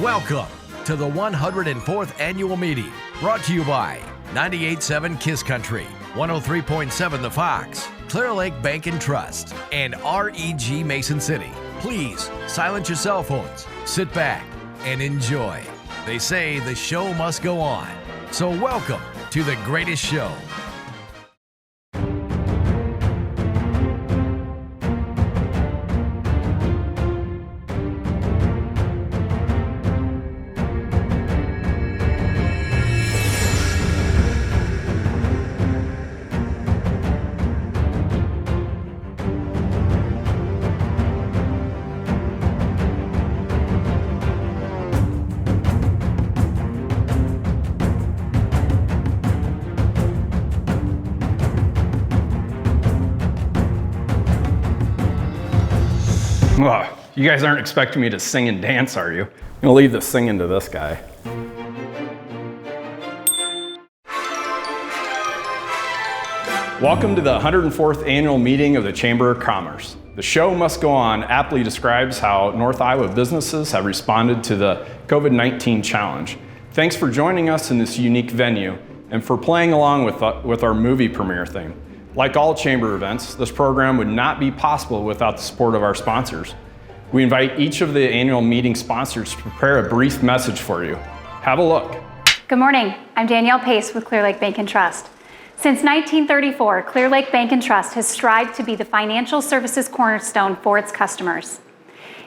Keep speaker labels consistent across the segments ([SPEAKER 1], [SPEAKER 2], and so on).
[SPEAKER 1] Welcome to the 104th Annual Meeting, brought to you by 98.7 KISS Country, 103.7 The Fox, Clear Lake Bank and Trust, and REG Mason City. Please silence your cell phones, sit back, and enjoy. They say the show must go on. So welcome to the greatest show.
[SPEAKER 2] Well, you guys aren't expecting me to sing and dance, are you? I'm gonna leave the singing to this guy. Welcome to the 104th Annual Meeting of the Chamber of Commerce. The show must go on aptly describes how North Iowa businesses have responded to the COVID-19 challenge. Thanks for joining us in this unique venue and for playing along with our movie premiere theme. Like all chamber events, this program would not be possible without the support of our sponsors. We invite each of the annual meeting sponsors to prepare a brief message for you. Have a look.
[SPEAKER 3] Good morning. I'm Danielle Pace with Clear Lake Bank and Trust. Since 1934, Clear Lake Bank and Trust has strived to be the financial services cornerstone for its customers.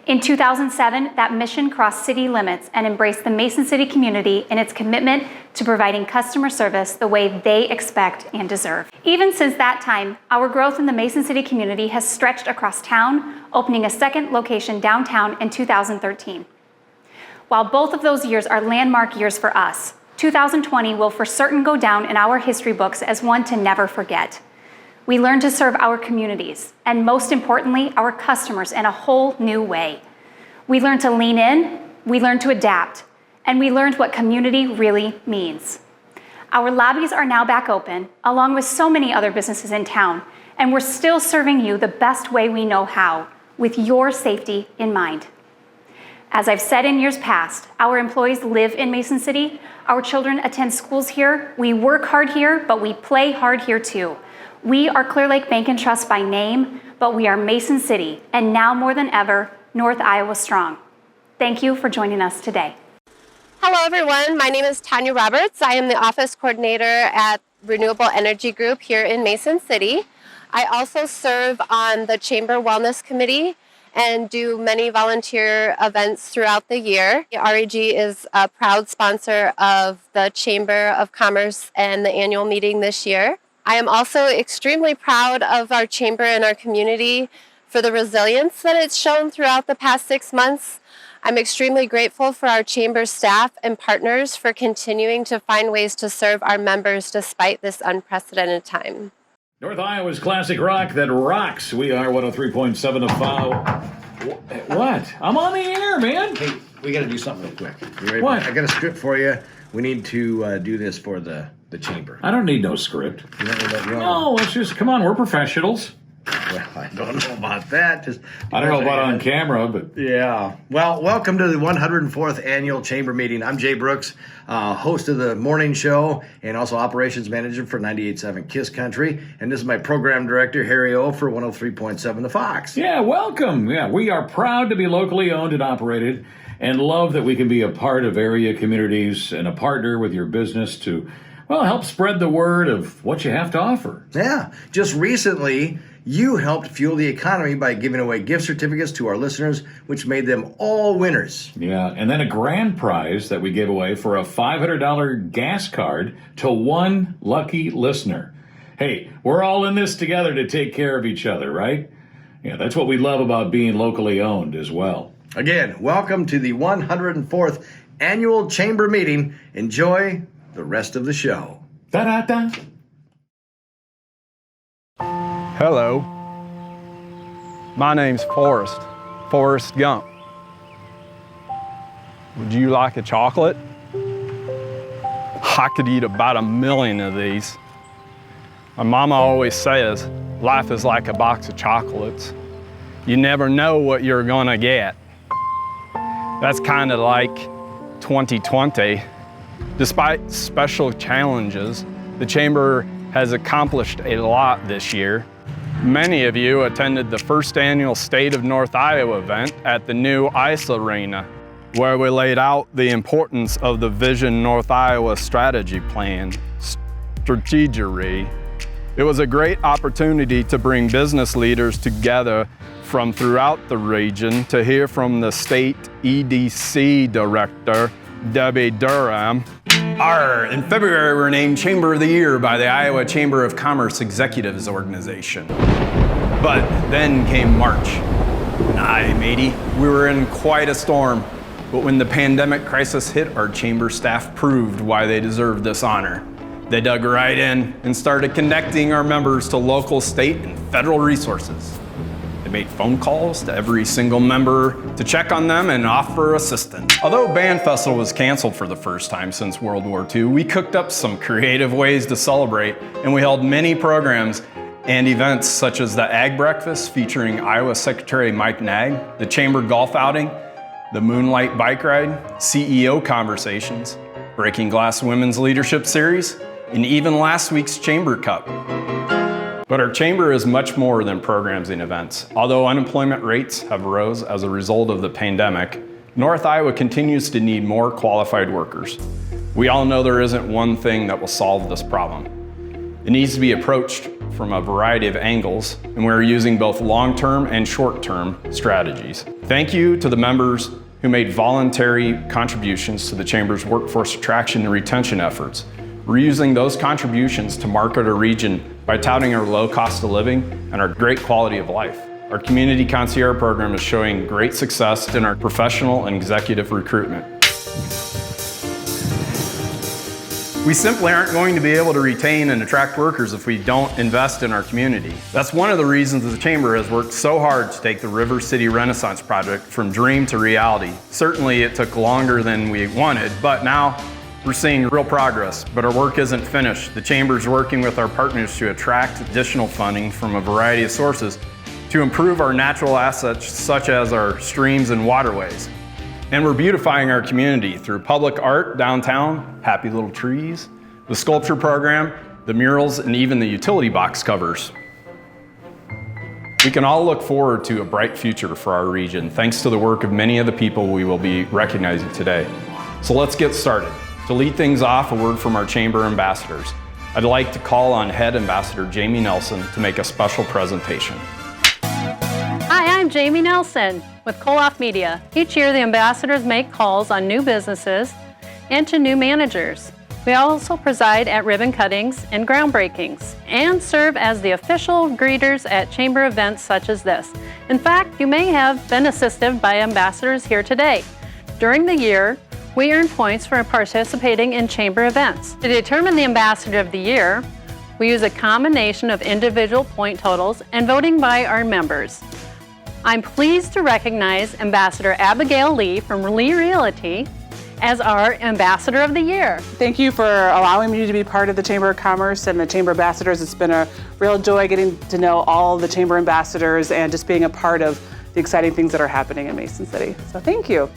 [SPEAKER 3] In 2007, that mission crossed city limits and embraced the Mason City community in its commitment to providing customer service the way they expect and deserve. Even since that time, our growth in the Mason City community has stretched across town, opening a second location downtown in 2013. While both of those years are landmark years for us, 2020 will for certain go down in our history books as one to never forget. We learned to serve our communities, and most importantly, our customers in a whole new way. We learned to lean in, we learned to adapt, and we learned what community really means. Our lobbies are now back open, along with so many other businesses in town, and we're still serving you the best way we know how, with your safety in mind. As I've said in years past, our employees live in Mason City, our children attend schools here, we work hard here, but we play hard here too. We are Clear Lake Bank and Trust by name, but we are Mason City, and now more than ever, North Iowa strong. Thank you for joining us today.
[SPEAKER 4] Hello everyone, my name is Tanya Roberts. I am the office coordinator at Renewable Energy Group here in Mason City. I also serve on the Chamber Wellness Committee and do many volunteer events throughout the year. REG is a proud sponsor of the Chamber of Commerce and the annual meeting this year. I am also extremely proud of our chamber and our community for the resilience that it's shown throughout the past 6 months. I'm extremely grateful for our chamber staff and partners for continuing to find ways to serve our members despite this unprecedented time.
[SPEAKER 5] North Iowa's classic rock that rocks. We are 103.7 of FOW. What? I'm on the air, man.
[SPEAKER 6] Hey, we got to do something real quick. You ready?
[SPEAKER 5] What?
[SPEAKER 6] I got a script for you. We need to do this for the chamber.
[SPEAKER 5] I don't need no script.
[SPEAKER 6] You don't need that?
[SPEAKER 5] No, let's just, come on, we're professionals.
[SPEAKER 6] Well, I don't know about that.
[SPEAKER 5] I don't know about on camera, but...
[SPEAKER 6] Yeah. Well, welcome to the 104th Annual Chamber Meeting. I'm Jay Brooks, host of the morning show and also operations manager for 98.7 KISS Country. And this is my program director, Harry O, for 103.7 The Fox.
[SPEAKER 5] Yeah, welcome. Yeah, we are proud to be locally owned and operated and love that we can be a part of area communities and a partner with your business to, well, help spread the word of what you have to offer.
[SPEAKER 6] Yeah. Just recently, you helped fuel the economy by giving away gift certificates to our listeners, which made them all winners.
[SPEAKER 5] Yeah, and then a grand prize that we gave away for a $500 gas card to one lucky listener. Hey, we're all in this together to take care of each other, right? Yeah, that's what we love about being locally owned as well.
[SPEAKER 6] Again, welcome to the 104th Annual Chamber Meeting. Enjoy the rest of the show.
[SPEAKER 5] Da-da-da.
[SPEAKER 2] Hello. My name's Forrest Gump. Would you like a chocolate? I could eat about 1 million of these. My mama always says, life is like a box of chocolates. You never know what you're gonna get. That's kind of like 2020. Despite special challenges, the Chamber has accomplished a lot this year. Many of you attended the first annual State of North Iowa event at the new ICE Arena, where we laid out the importance of the Vision North Iowa Strategy Plan, Strategery. It was a great opportunity to bring business leaders together from throughout the region to hear from the state EDC director, Debbie Durham. In February, we were named Chamber of the Year by the Iowa Chamber of Commerce Executives Organization. But then came March. And aye, matey, we were in quite a storm. But when the pandemic crisis hit, our chamber staff proved why they deserved this honor. They dug right in and started connecting our members to local, state, and federal resources. They made phone calls to every single member to check on them and offer assistance. Although Band Festival was canceled for the first time since World War II, we cooked up some creative ways to celebrate, and we held many programs and events such as the Ag Breakfast featuring Iowa Secretary Mike Nag, the Chamber Golf Outing, the Moonlight Bike Ride, CEO Conversations, Breaking Glass Women's Leadership Series, and even last week's Chamber Cup. But our Chamber is much more than programs and events. Although unemployment rates have rose as a result of the pandemic, North Iowa continues to need more qualified workers. We all know there isn't one thing that will solve this problem. It needs to be approached from a variety of angles, and we're using both long-term and short-term strategies. Thank you to the members who made voluntary contributions to the Chamber's workforce attraction and retention efforts. We're using those contributions to market our region by touting our low cost of living and our great quality of life. Our Community Concierge program is showing great success in our professional and executive recruitment. We simply aren't going to be able to retain and attract workers if we don't invest in our community. That's one of the reasons the Chamber has worked so hard to take the River City Renaissance project from dream to reality. Certainly it took longer than we wanted, but now we're seeing real progress, but our work isn't finished. The Chamber's working with our partners to attract additional funding from a variety of sources to improve our natural assets such as our streams and waterways. And we're beautifying our community through public art downtown, happy little trees, the sculpture program, the murals, and even the utility box covers. We can all look forward to a bright future for our region thanks to the work of many of the people we will be recognizing today. So let's get started. To lead things off, a word from our Chamber ambassadors. I'd like to call on Head Ambassador Jamie Nelson to make a special presentation.
[SPEAKER 7] Hi, I'm Jamie Nelson with Koloff Media. Each year, the ambassadors make calls on new businesses and to new managers. We also preside at ribbon cuttings and groundbreakings and serve as the official greeters at Chamber events such as this. In fact, you may have been assisted by ambassadors here today. During the year, we earn points for participating in Chamber events. To determine the Ambassador of the Year, we use a combination of individual point totals and voting by our members. I'm pleased to recognize Ambassador Abigail Lee from Lee Realty as our Ambassador of the Year.
[SPEAKER 8] Thank you for allowing me to be part of the Chamber of Commerce and the Chamber Ambassadors. It's been a real joy getting to know all the Chamber Ambassadors and just being a part of the exciting things that are happening in Mason City. So thank you.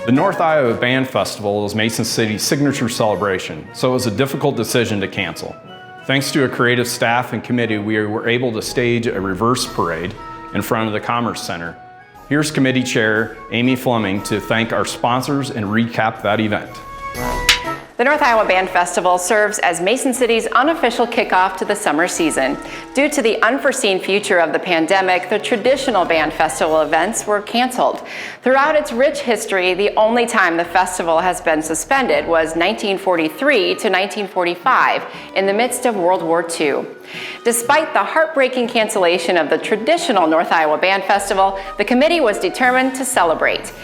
[SPEAKER 2] The North Iowa Band Festival is Mason City's signature celebration, so it was a difficult decision to cancel. Thanks to a creative staff and committee, we were able to stage a reverse parade in front of the Commerce Center. Here's Committee Chair Amy Fleming to thank our sponsors and recap that event.
[SPEAKER 9] The North Iowa Band Festival serves as Mason City's unofficial kickoff to the summer season. Due to the unforeseen future of the pandemic, the traditional band festival events were canceled. Throughout its rich history, the only time the festival has been suspended was 1943 to 1945 in the midst of World War II. Despite the heartbreaking cancellation of the traditional North Iowa Band Festival, the committee was determined to celebrate.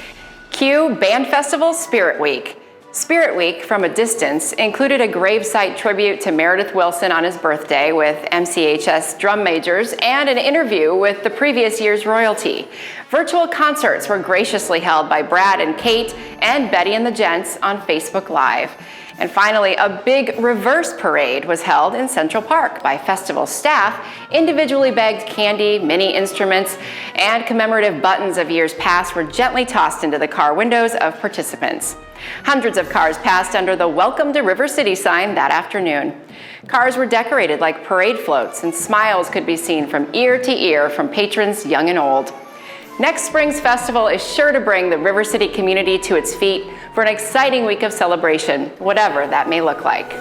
[SPEAKER 9] Cue Band Festival Spirit Week. Spirit Week, from a distance, included a gravesite tribute to Meredith Wilson on his birthday with MCHS drum majors and an interview with the previous year's royalty. Virtual concerts were graciously held by Brad and Kate and Betty and the Gents on Facebook Live. And finally, a big reverse parade was held in Central Park by festival staff, individually bagged candy, mini instruments, and commemorative buttons of years past were gently tossed into the car windows of participants. Hundreds of cars passed under the Welcome to River City sign that afternoon. Cars were decorated like parade floats, and smiles could be seen from ear to ear from patrons young and old. Next spring's festival is sure to bring the River City community to its feet for an exciting week of celebration, whatever that may look like.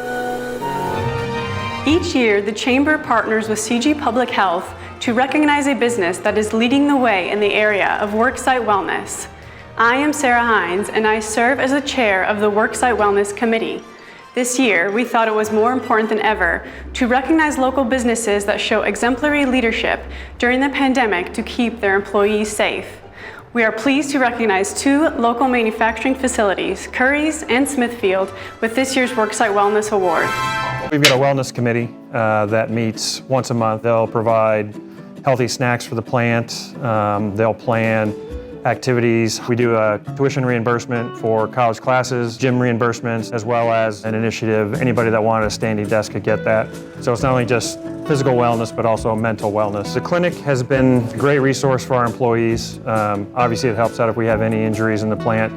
[SPEAKER 10] Each year, the Chamber partners with CG Public Health to recognize a business that is leading the way in the area of Worksite Wellness. I am Sarah Hines, and I serve as the chair of the Worksite Wellness Committee. This year, we thought it was more important than ever to recognize local businesses that show exemplary leadership during the pandemic to keep their employees safe. We are pleased to recognize 2 local manufacturing facilities, Curry's and Smithfield, with this year's Worksite Wellness Award.
[SPEAKER 11] We've got a wellness committee that meets once a month. They'll provide healthy snacks for the plant. They'll plan activities. We do a tuition reimbursement for college classes, gym reimbursements, as well as an initiative. Anybody that wanted a standing desk could get that. So it's not only just physical wellness, but also mental wellness. The clinic has been a great resource for our employees. Obviously, it helps out if we have any injuries in the plant.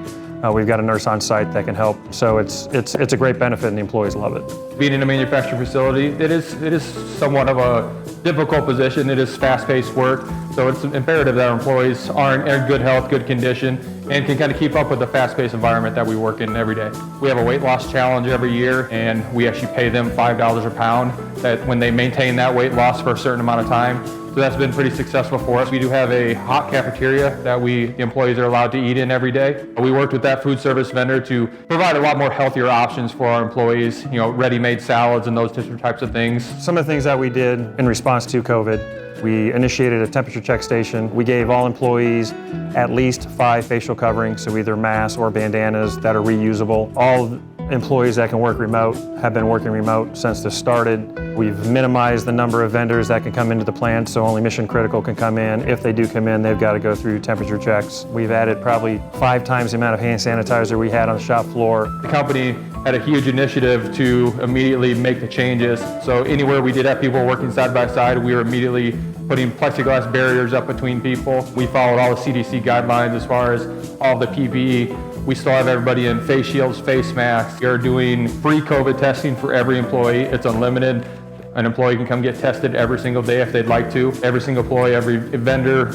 [SPEAKER 11] We've got a nurse on site that can help. So it's a great benefit, and the employees love it.
[SPEAKER 12] Being in a manufacturing facility, it is somewhat of a difficult position. It is fast-paced work, so it's imperative that our employees are in good health, good condition, and can kind of keep up with the fast-paced environment that we work in every day. We have a weight loss challenge every year, and we actually pay them $5 a pound that when they maintain that weight loss for a certain amount of time. So that's been pretty successful for us. We do have a hot cafeteria that the employees are allowed to eat in every day. We worked with that food service vendor to provide a lot more healthier options for our employees, ready-made salads and those different types of things.
[SPEAKER 11] Some of the things that we did in response to COVID, we initiated a temperature check station. We gave all employees at least 5 facial coverings, so either masks or bandanas that are reusable. All employees that can work remote have been working remote since this started. We've minimized the number of vendors that can come into the plant, so only mission critical can come in. If they do come in, they've got to go through temperature checks. We've added probably 5 times the amount of hand sanitizer we had on the shop floor.
[SPEAKER 12] The company had a huge initiative to immediately make the changes. So anywhere we did have people working side by side, we were immediately putting plexiglass barriers up between people. We followed all the CDC guidelines as far as all the PPE. We still have everybody in face shields, face masks. We are doing free COVID testing for every employee. It's unlimited. An employee can come get tested every single day if they'd like to. Every single employee, every vendor,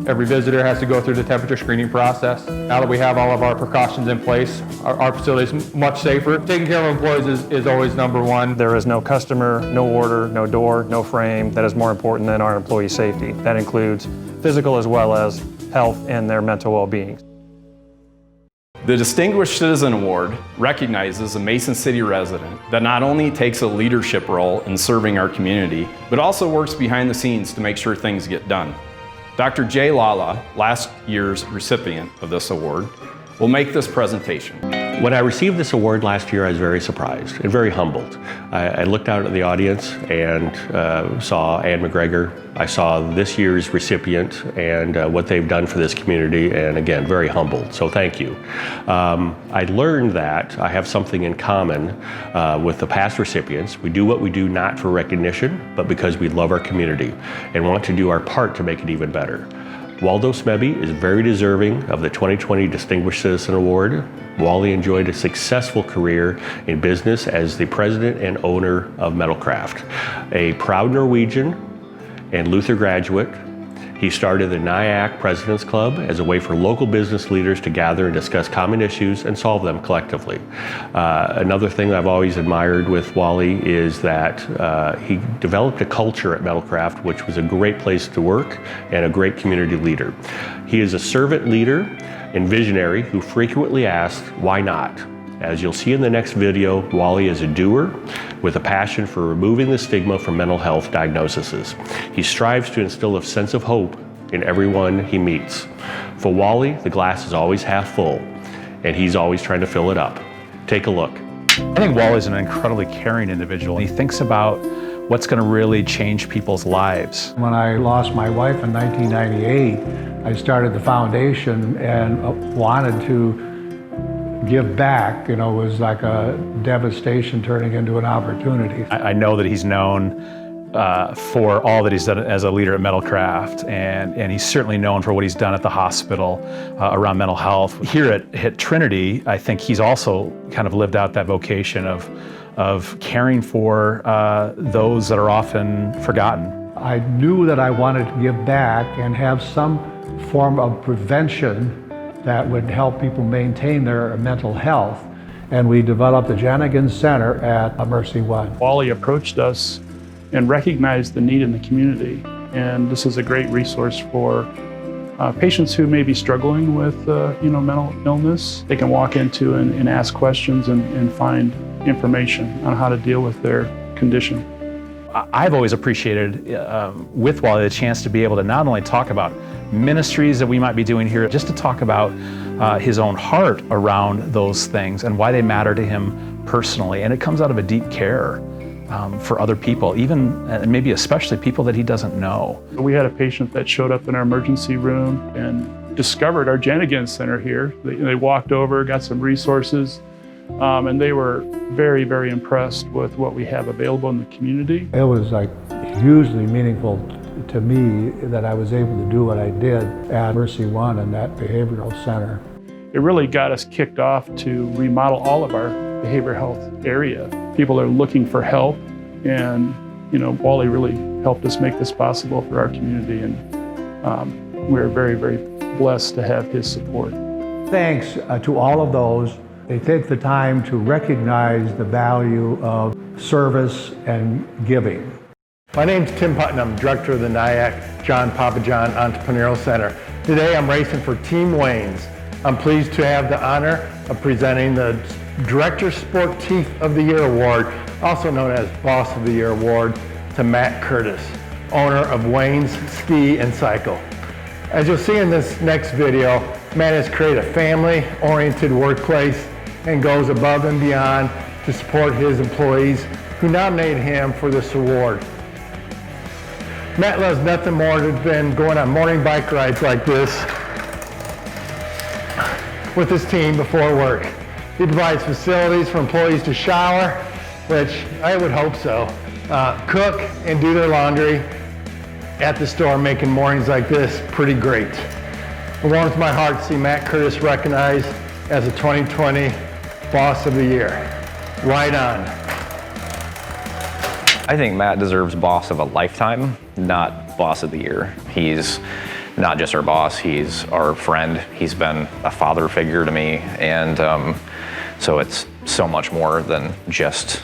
[SPEAKER 12] every visitor has to go through the temperature screening process. Now that we have all of our precautions in place, our facility is much safer. Taking care of employees is always number one.
[SPEAKER 11] There is no customer, no order, no door, no frame that is more important than our employee safety. That includes physical as well as health and their mental well-being.
[SPEAKER 2] The Distinguished Citizen Award recognizes a Mason City resident that not only takes a leadership role in serving our community, but also works behind the scenes to make sure things get done. Dr. Jay Lala, last year's recipient of this award, will make this presentation.
[SPEAKER 13] When I received this award last year, I was very surprised and very humbled. I looked out at the audience and saw Ann McGregor. I saw this year's recipient and what they've done for this community, and again, very humbled, so thank you. I learned that I have something in common with the past recipients. We do what we do not for recognition, but because we love our community and want to do our part to make it even better. Waldo Smeby is very deserving of the 2020 Distinguished Citizen Award. Wally enjoyed a successful career in business as the president and owner of Metalcraft. A proud Norwegian and Luther graduate, he started the NIAC President's Club as a way for local business leaders to gather and discuss common issues and solve them collectively. Another thing that I've always admired with Wally is that he developed a culture at Metalcraft which was a great place to work and a great community leader. He is a servant leader and visionary who frequently asks, why not? As you'll see in the next video, Wally is a doer with a passion for removing the stigma from mental health diagnoses. He strives to instill a sense of hope in everyone he meets. For Wally, the glass is always half full, and he's always trying to fill it up. Take a look.
[SPEAKER 14] I think Wally's an incredibly caring individual. He thinks about what's going to really change people's lives.
[SPEAKER 15] When I lost my wife in 1998, I started the foundation and wanted to give back. It was like a devastation turning into an opportunity.
[SPEAKER 14] I know that he's known for all that he's done as a leader at Metalcraft, and he's certainly known for what he's done at the hospital around mental health. Here at Trinity, I think he's also kind of lived out that vocation of caring for those that are often forgotten.
[SPEAKER 15] I knew that I wanted to give back and have some form of prevention that would help people maintain their mental health. And we developed the Janigan Center at Mercy One.
[SPEAKER 16] Wally approached us and recognized the need in the community. And this is a great resource for patients who may be struggling with mental illness. They can walk into and ask questions and find information on how to deal with their condition.
[SPEAKER 14] I've always appreciated with Wally the chance to be able to not only talk about ministries that we might be doing here, just to talk about his own heart around those things and why they matter to him personally. And it comes out of a deep care for other people, even and maybe especially people that he doesn't know.
[SPEAKER 16] We had a patient that showed up in our emergency room and discovered our Janigan Center here. They walked over, got some resources, and they were very, very impressed with what we have available in the community.
[SPEAKER 15] It was like hugely meaningful to me that I was able to do what I did at Mercy One and that behavioral center.
[SPEAKER 16] It really got us kicked off to remodel all of our behavioral health area. People are looking for help, and Wally really helped us make this possible for our community, and we're very, very blessed to have his support.
[SPEAKER 15] Thanks to all of those. They take the time to recognize the value of service and giving.
[SPEAKER 17] My name's Tim Putnam, director of the NIAC John Papajohn Entrepreneurial Center. Today I'm racing for Team Waynes. I'm pleased to have the honor of presenting the Director Sportif of the Year Award, also known as Boss of the Year Award, to Matt Curtis, owner of Waynes Ski and Cycle. As you'll see in this next video, Matt has created a family-oriented workplace and goes above and beyond to support his employees who nominated him for this award. Matt loves nothing more than going on morning bike rides like this with his team before work. He provides facilities for employees to shower, which I would hope so, cook and do their laundry at the store, making mornings like this pretty great. It warms my heart to see Matt Curtis recognized as a 2020 Boss of the Year. Right on.
[SPEAKER 18] I think Matt deserves Boss of a Lifetime, not Boss of the Year. He's not just our boss, he's our friend. He's been a father figure to me, and so it's so much more than just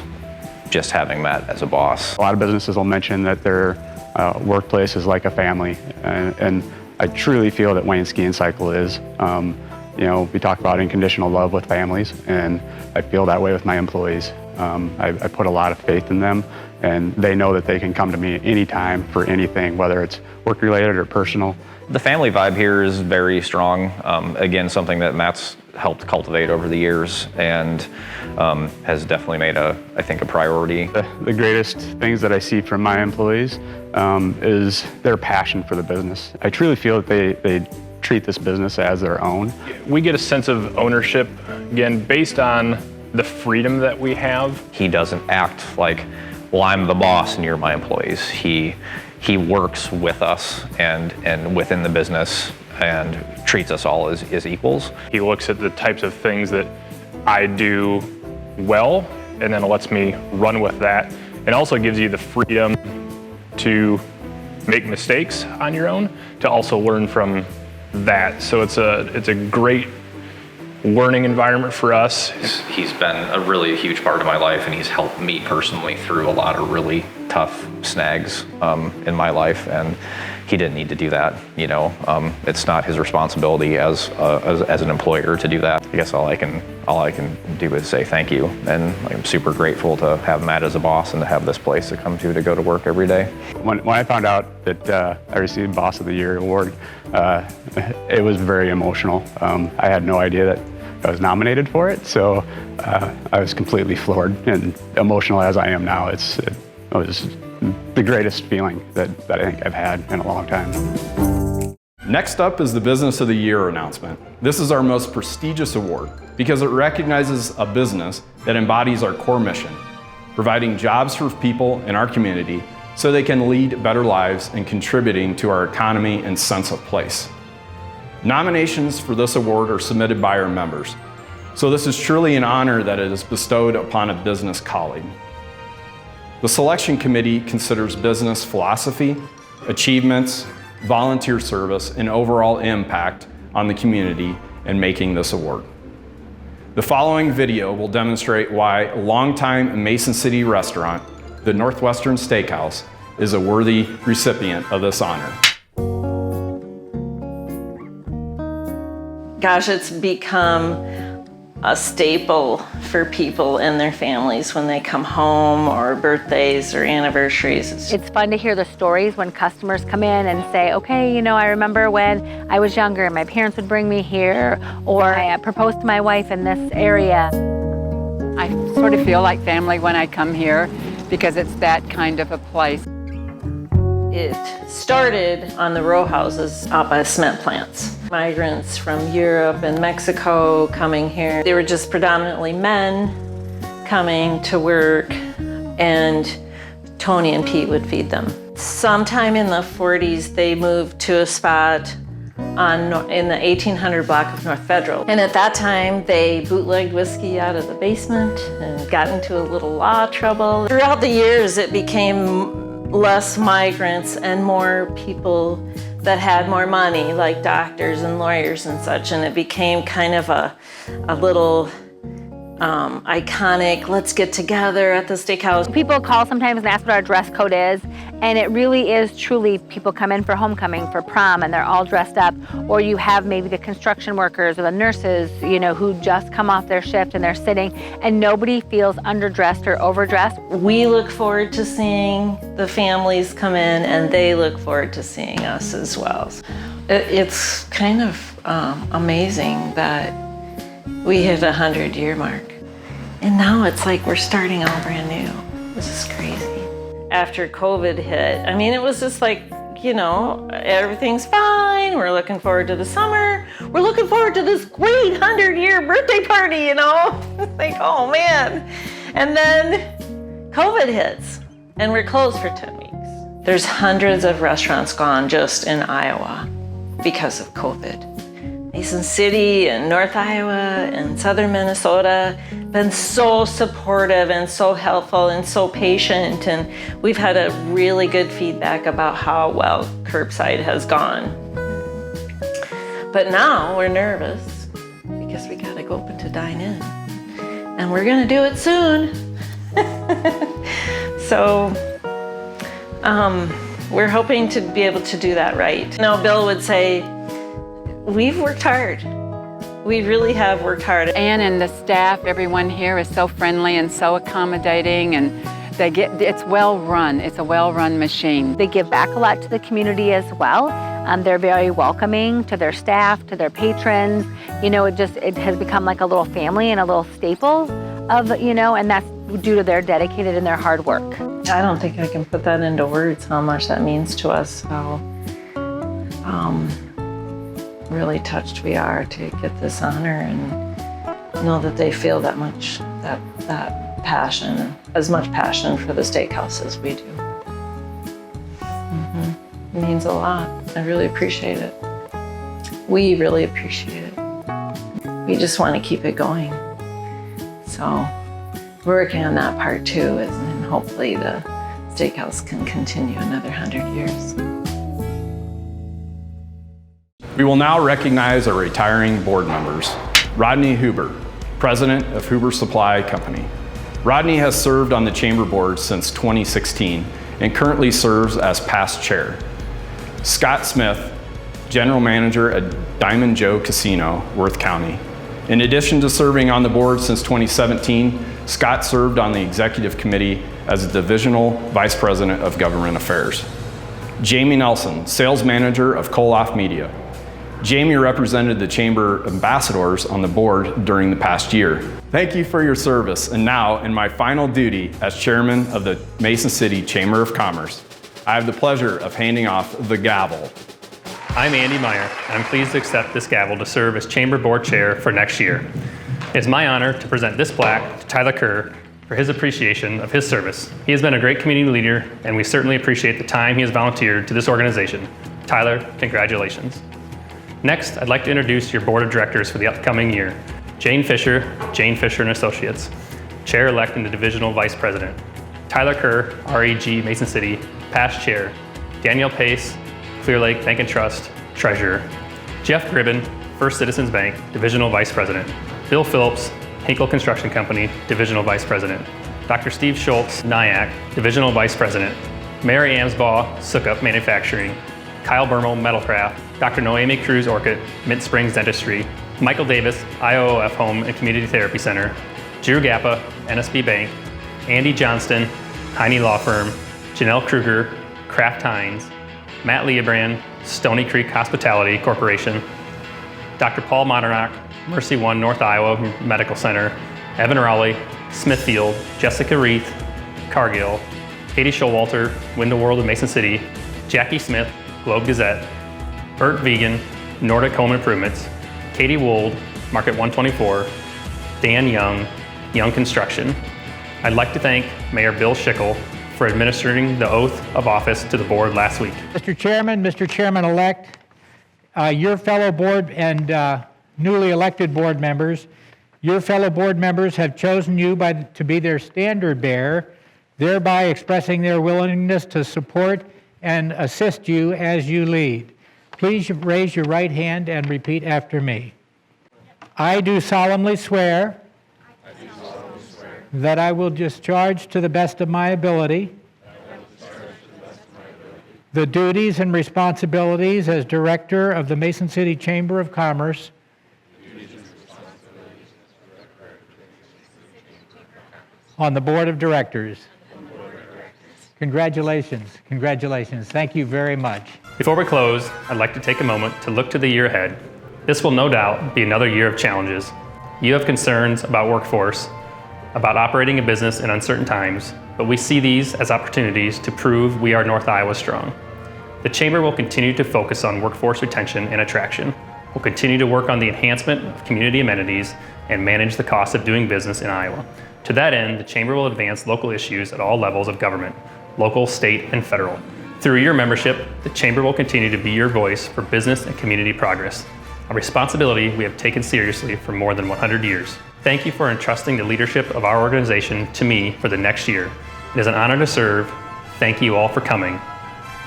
[SPEAKER 18] having Matt as a boss.
[SPEAKER 19] A lot of businesses will mention that their workplace is like a family, and I truly feel that Waynes Ski and Cycle is. We talk about unconditional love with families, and I feel that way with my employees. I put a lot of faith in them, and they know that they can come to me anytime for anything, whether it's work-related or personal.
[SPEAKER 18] The family vibe here is very strong. Again, something that Matt's helped cultivate over the years, and has definitely made I think a priority.
[SPEAKER 19] The greatest things that I see from my employees is their passion for the business. I truly feel that they treat this business as their own.
[SPEAKER 16] We get a sense of ownership, again, based on the freedom that we have.
[SPEAKER 18] He doesn't act like, well, I'm the boss and you're my employees. He works with us and within the business and treats us all as equals.
[SPEAKER 16] He looks at the types of things that I do well, and then lets me run with that. It also gives you the freedom to make mistakes on your own, to also learn from that. So it's a great learning environment for us.
[SPEAKER 18] He's been a really huge part of my life, and he's helped me personally through a lot of really tough snags in my life, and he didn't need to do that. It's not his responsibility as an employer to do that. I guess all I can do is say thank you, and I'm super grateful to have Matt as a boss and to have this place to come to go to work every day.
[SPEAKER 19] When I found out that I received Boss of the Year award, it was very emotional. I had no idea that I was nominated for it, so I was completely floored and emotional as I am now. It was the greatest feeling that I think I've had in a long time.
[SPEAKER 2] Next up is the Business of the Year announcement. This is our most prestigious award because it recognizes a business that embodies our core mission, providing jobs for people in our community so they can lead better lives and contributing to our economy and sense of place. Nominations for this award are submitted by our members, so this is truly an honor that it is bestowed upon a business colleague. The selection committee considers business philosophy, achievements, volunteer service, and overall impact on the community in making this award. The following video will demonstrate why a longtime Mason City restaurant, the Northwestern Steakhouse, is a worthy recipient of this honor.
[SPEAKER 20] Gosh, it's become a staple for people and their families when they come home, or birthdays or anniversaries.
[SPEAKER 21] It's fun to hear the stories when customers come in and say, okay, you know, I remember when I was younger and my parents would bring me here, or I proposed to my wife in this area.
[SPEAKER 22] I sort of feel like family when I come here because it's that kind of a place.
[SPEAKER 20] It started on the row houses out by the cement plants. Migrants from Europe and Mexico coming here. They were just predominantly men coming to work, and Tony and Pete would feed them. Sometime in the 40s, they moved to a spot in the 1800 block of North Federal. And at that time, they bootlegged whiskey out of the basement and got into a little law trouble. Throughout the years, it became less migrants and more people that had more money, like doctors and lawyers and such, and it became kind of a little iconic, let's get together at the steakhouse.
[SPEAKER 21] People call sometimes and ask what our dress code is, and it really is truly people come in for homecoming, for prom, and they're all dressed up, or you have maybe the construction workers or the nurses, you know, who just come off their shift and they're sitting, and nobody feels underdressed or overdressed.
[SPEAKER 20] We look forward to seeing the families come in, and they look forward to seeing us as well. It's kind of amazing that we hit a 100-year mark. And now it's like we're starting all brand new. This is crazy. After COVID hit, I mean, it was just like, you know, everything's fine. We're looking forward to the summer. We're looking forward to this great 100-year birthday party, you know? Like, oh man. And then COVID hits, and we're closed for 10 weeks. There's hundreds of restaurants gone just in Iowa because of COVID. Mason City and North Iowa and Southern Minnesota been so supportive and so helpful and so patient, and we've had a really good feedback about how well curbside has gone. But now we're nervous because we gotta go open to dine in, and we're gonna do it soon. So we're hoping to be able to do that right. You know, Bill would say, we've worked hard. We really have worked hard.
[SPEAKER 22] Ann and the staff, everyone here is so friendly and so accommodating, and it's well run. It's a well-run machine.
[SPEAKER 21] They give back a lot to the community as well. They're very welcoming to their staff, to their patrons. You know, it has become like a little family and a little staple of, you know, and that's due to their dedicated and their hard work.
[SPEAKER 20] I don't think I can put that into words, how much that means to us, how really touched we are to get this honor and know that they feel that much, that passion, as much passion for the steakhouse as we do. It means a lot. I really appreciate it. We really appreciate it. We just want to keep it going. So we're working on that part too, and hopefully the steakhouse can continue another 100 years.
[SPEAKER 2] We will now recognize our retiring board members. Rodney Huber, President of Huber Supply Company. Rodney has served on the Chamber Board since 2016 and currently serves as past chair. Scott Smith, General Manager at Diamond Joe Casino, Worth County. In addition to serving on the board since 2017, Scott served on the Executive Committee as a Divisional Vice President of Government Affairs. Jamie Nelson, Sales Manager of Koloff Media. Jamie represented the Chamber ambassadors on the board during the past year. Thank you for your service, and now, in my final duty as Chairman of the Mason City Chamber of Commerce, I have the pleasure of handing off the gavel.
[SPEAKER 23] I'm Andy Meyer. I'm pleased to accept this gavel to serve as Chamber Board Chair for next year. It's my honor to present this plaque to Tyler Kerr for his appreciation of his service. He has been a great community leader, and we certainly appreciate the time he has volunteered to this organization. Tyler, congratulations. Next, I'd like to introduce your board of directors for the upcoming year. Jane Fisher and Associates, Chair-elect and the Divisional Vice President. Tyler Kerr, REG, Mason City, past Chair. Danielle Pace, Clear Lake Bank and Trust, Treasurer. Jeff Gribben, First Citizens Bank, Divisional Vice President. Bill Phillips, Hinkle Construction Company, Divisional Vice President. Dr. Steve Schultz, NIAC, Divisional Vice President. Mary Amsbaugh, Sukup Manufacturing. Kyle Bermel, Metalcraft. Dr. Noemi Cruz Orchid, Mint Springs Dentistry. Michael Davis, IOOF Home and Community Therapy Center. Drew Gappa, NSB Bank. Andy Johnston, Heine Law Firm. Janelle Kruger, Kraft Heinz. Matt Liebrand, Stony Creek Hospitality Corporation. Dr. Paul Modernock, Mercy One North Iowa Medical Center. Evan Raleigh, Smithfield. Jessica Reith, Cargill. Katie Showalter, Window World of Mason City. Jackie Smith, Globe Gazette. Bert Vegan, Nordic Home Improvements. Katie Wold, Market 124. Dan Young, Young Construction. I'd like to thank Mayor Bill Schickel for administering the oath of office to the board last week.
[SPEAKER 1] Mr. Chairman, Mr. Chairman-elect, your fellow board and newly elected board members, your fellow board members have chosen you to be their standard bearer, thereby expressing their willingness to support and assist you as you lead. Please raise your right hand and repeat after me. I do solemnly swear that I will discharge to the best of my ability the duties and responsibilities as Director of the Mason City Chamber of Commerce on the Board of Directors. Congratulations, congratulations. Thank you very much.
[SPEAKER 23] Before we close, I'd like to take a moment to look to the year ahead. This will no doubt be another year of challenges. You have concerns about workforce, about operating a business in uncertain times, but we see these as opportunities to prove we are North Iowa strong. The Chamber will continue to focus on workforce retention and attraction. We'll continue to work on the enhancement of community amenities and manage the cost of doing business in Iowa. To that end, the Chamber will advance local issues at all levels of government, local, state, and federal. Through your membership, the Chamber will continue to be your voice for business and community progress, a responsibility we have taken seriously for more than 100 years. Thank you for entrusting the leadership of our organization to me for the next year. It is an honor to serve. Thank you all for coming.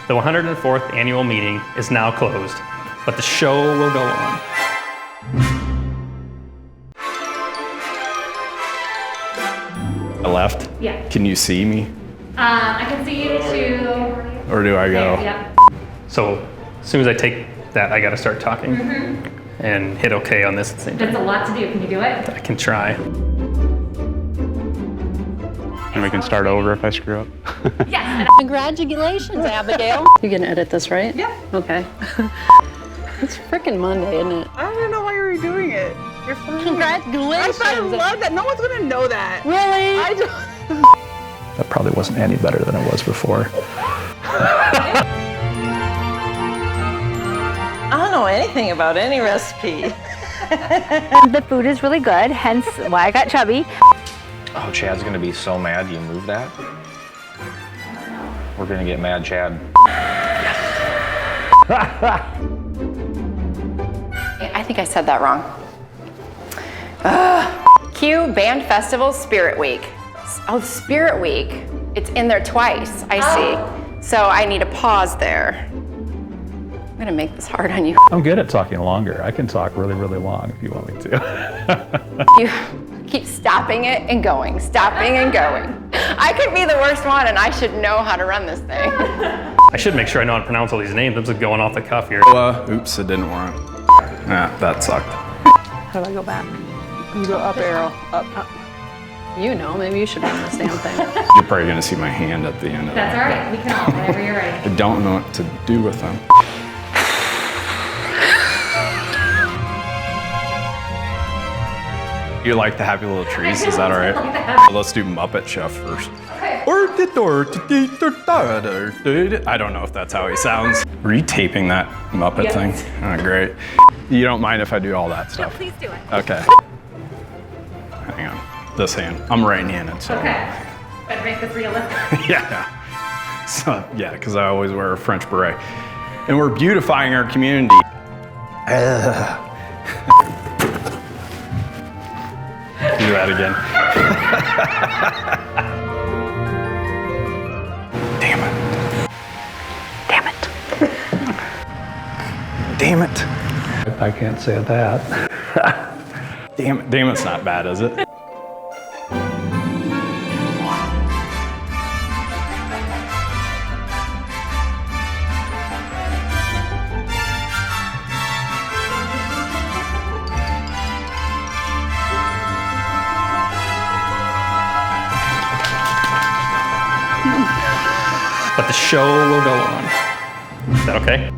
[SPEAKER 23] The 104th annual meeting is now closed, but the show will go on.
[SPEAKER 2] I left?
[SPEAKER 3] Yeah.
[SPEAKER 2] Can you see me?
[SPEAKER 3] I can see you too.
[SPEAKER 2] Or do I go?
[SPEAKER 3] Yep.
[SPEAKER 23] So as soon as I take that, I gotta start talking and hit OK on this at the same time.
[SPEAKER 3] That's a lot to do. Can you do it?
[SPEAKER 23] I can try.
[SPEAKER 19] And we can start over if I screw up.
[SPEAKER 3] Yes.
[SPEAKER 7] Congratulations, Abigail. You're gonna edit this, right?
[SPEAKER 10] Yeah.
[SPEAKER 7] Okay. It's freaking Monday, isn't it?
[SPEAKER 8] I don't even know why you were doing it. You're fine.
[SPEAKER 7] Congratulations.
[SPEAKER 8] I love that. No one's going to know that.
[SPEAKER 7] Really?
[SPEAKER 8] I don't.
[SPEAKER 14] That probably wasn't any better than it was before.
[SPEAKER 20] I don't know anything about any recipe.
[SPEAKER 21] The food is really good, hence why I got chubby.
[SPEAKER 18] Oh, Chad's gonna be so mad you moved that. We're gonna get mad, Chad.
[SPEAKER 9] I think I said that wrong. Q Band Festival Spirit Week. Oh, Spirit Week. It's in there twice, I see. So I need a pause there. I'm gonna make this hard on you.
[SPEAKER 14] I'm good at talking longer. I can talk really, really long if you want me to.
[SPEAKER 9] You keep stopping it and going, stopping and going. I could be the worst one and I should know how to run this thing.
[SPEAKER 23] I should make sure I know how to pronounce all these names. I'm just going off the cuff here.
[SPEAKER 2] Oops, it didn't work. Ah, that sucked.
[SPEAKER 7] How do I go back?
[SPEAKER 8] You go up arrow, up.
[SPEAKER 7] You know, maybe you should run this damn thing.
[SPEAKER 2] You're probably gonna see my hand at the end of
[SPEAKER 3] That's
[SPEAKER 2] that.
[SPEAKER 3] all right. We can all, whenever you're ready.
[SPEAKER 2] I don't know what to do with them. You like the happy little trees? Is that all right? Let's do Muppet Chef first.
[SPEAKER 3] Okay.
[SPEAKER 2] I don't know if that's how he sounds. Were you taping that Muppet
[SPEAKER 3] Yes.
[SPEAKER 2] thing? Oh, great. You don't mind if I do all that stuff?
[SPEAKER 3] Please do it.
[SPEAKER 2] Okay. Hang on. this hand. I'm right-handed, so.
[SPEAKER 3] Okay. Better make this realistic.
[SPEAKER 2] Yeah. So, yeah, because I always wear a French beret. And we're beautifying our community. Do that again. Damn it.
[SPEAKER 15] Damn it. I can't say that.
[SPEAKER 2] Damn it. Damn it's not bad, is it?
[SPEAKER 23] But the show will go on. Is that okay?